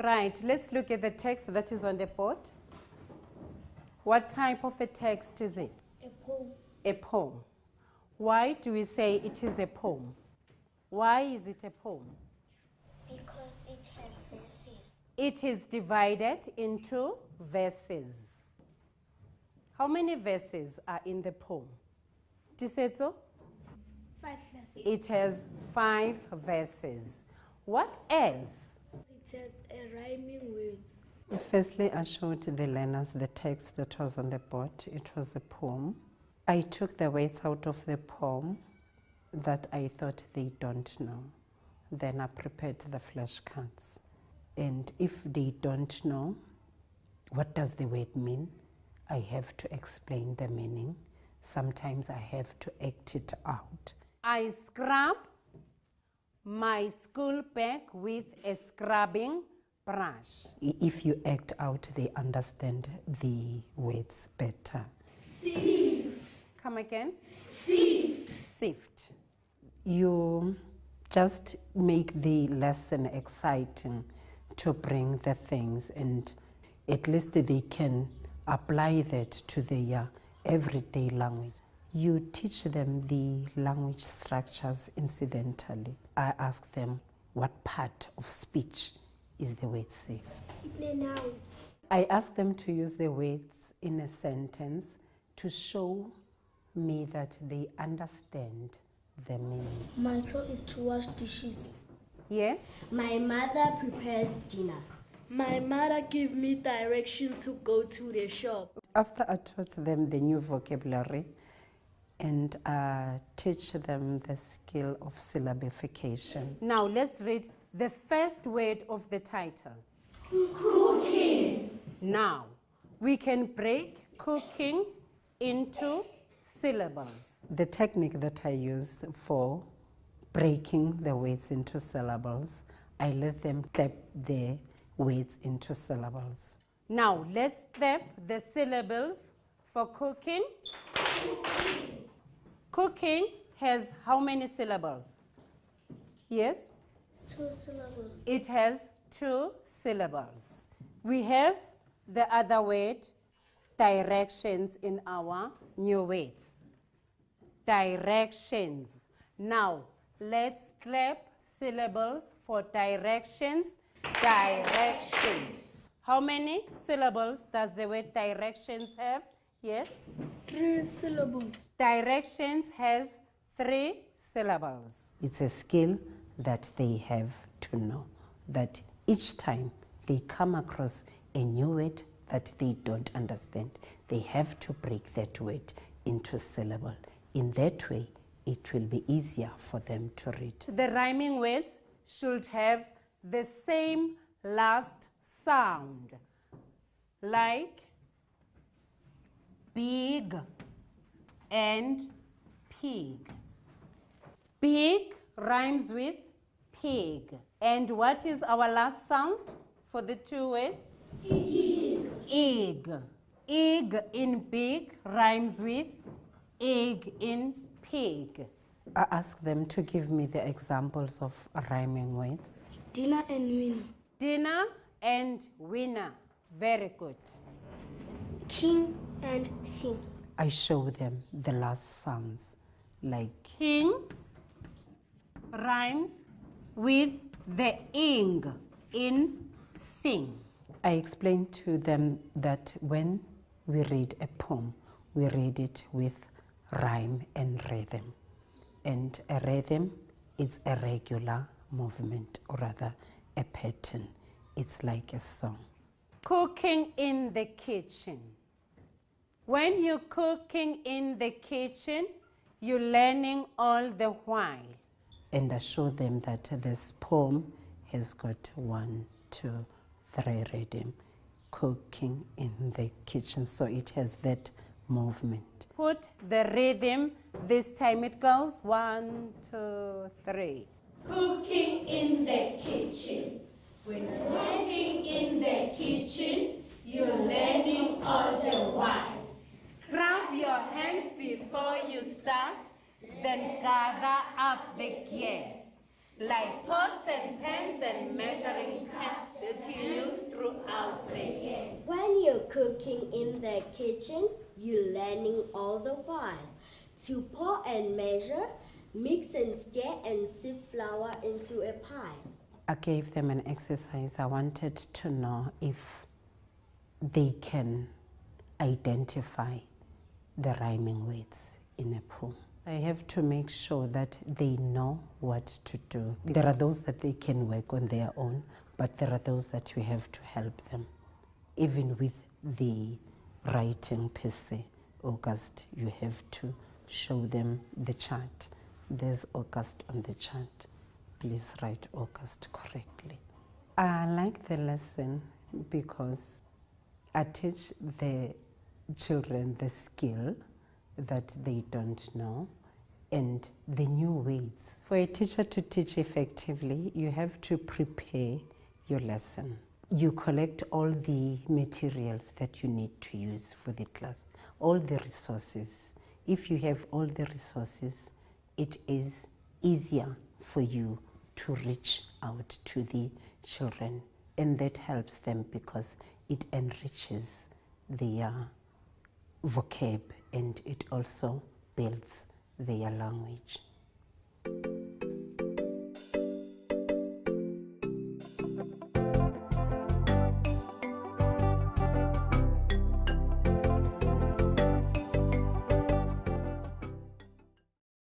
Right, let's look at the text that is on the board. What type of a text is it? A poem. A poem. Why do we say it is a poem? Why is it a poem? Because it has verses. It is divided into verses. How many verses are in the poem? Tisetso? 5 verses. It has 5 verses. What else? It has a rhyming words. Firstly, I showed the learners the text that was on the board. It was a poem. I took the words out of the poem that I thought they don't know. Then I prepared the flashcards. And if they don't know, what does the word mean? I have to explain the meaning. Sometimes I have to act it out. I scrub my school bag with a scrubbing brush. If you act out, they understand the words better. Sift. Come again. Sift. Sift. You just make the lesson exciting to bring the things, and at least they can apply that to their everyday language. You teach them the language structures incidentally. I ask them what part of speech is the word safe. Noun. I ask them to use the words in a sentence to show me that they understand the meaning. My chore is to wash dishes. Yes? My mother prepares dinner. My mother gives me direction to go to the shop. After I taught them the new vocabulary and teach them the skill of syllabification. Now let's read the first word of the title. Cooking. Now, we can break cooking into syllables. The technique that I use for breaking the words into syllables, I let them clap the words into syllables. Now, let's clap the syllables for cooking. Cooking has how many syllables? Yes? 2 syllables. It has 2 syllables. We have the other word, directions, in our new words. Directions. Now, let's clap syllables for directions. Directions. How many syllables does the word directions have? Yes? 3 syllables. Directions has 3 syllables. It's a skill that they have to know, that each time they come across a new word that they don't understand, they have to break that word into syllable. In that way, it will be easier for them to read. The rhyming words should have the same last sound, like big and pig. Big rhymes with pig. And what is our last sound for the 2 words? Egg. Egg. Egg in big rhymes with egg in pig. I ask them to give me the examples of rhyming words. Dinner and winner. Dinner and winner. Very good. King and sing. I show them the last sounds, like king rhymes with the ing in sing. I explain to them that when we read a poem, we read it with rhyme and rhythm. And a rhythm is a regular movement, or rather a pattern. It's like a song. Cooking in the kitchen. When you're cooking in the kitchen, you're learning all the while. And I show them that this poem has got 1, 2, 3 rhythm. Cooking in the kitchen, so it has that movement. Put the rhythm, this time it goes 1, 2, 3. Cooking in the kitchen. When working in the kitchen, you're learning all the while. Scrub your hands before you start, then gather up the gear. Like pots and pans and measuring cups used throughout the year. When you're cooking in the kitchen, you're learning all the while to pour and measure, mix and stir and sift flour into a pie. I gave them an exercise. I wanted to know if they can identify the rhyming words in a poem. I have to make sure that they know what to do. There are those that they can work on their own, but there are those that we have to help them. Even with the writing per se, August, you have to show them the chart. There's August on the chart. Please write August correctly. I like the lesson because I teach the children the skill that they don't know and the new ways. For a teacher to teach effectively, you have to prepare your lesson. You collect all the materials that you need to use for the class, all the resources. If you have all the resources, it is easier for you to reach out to the children, and that helps them because it enriches their vocab and it also builds their language.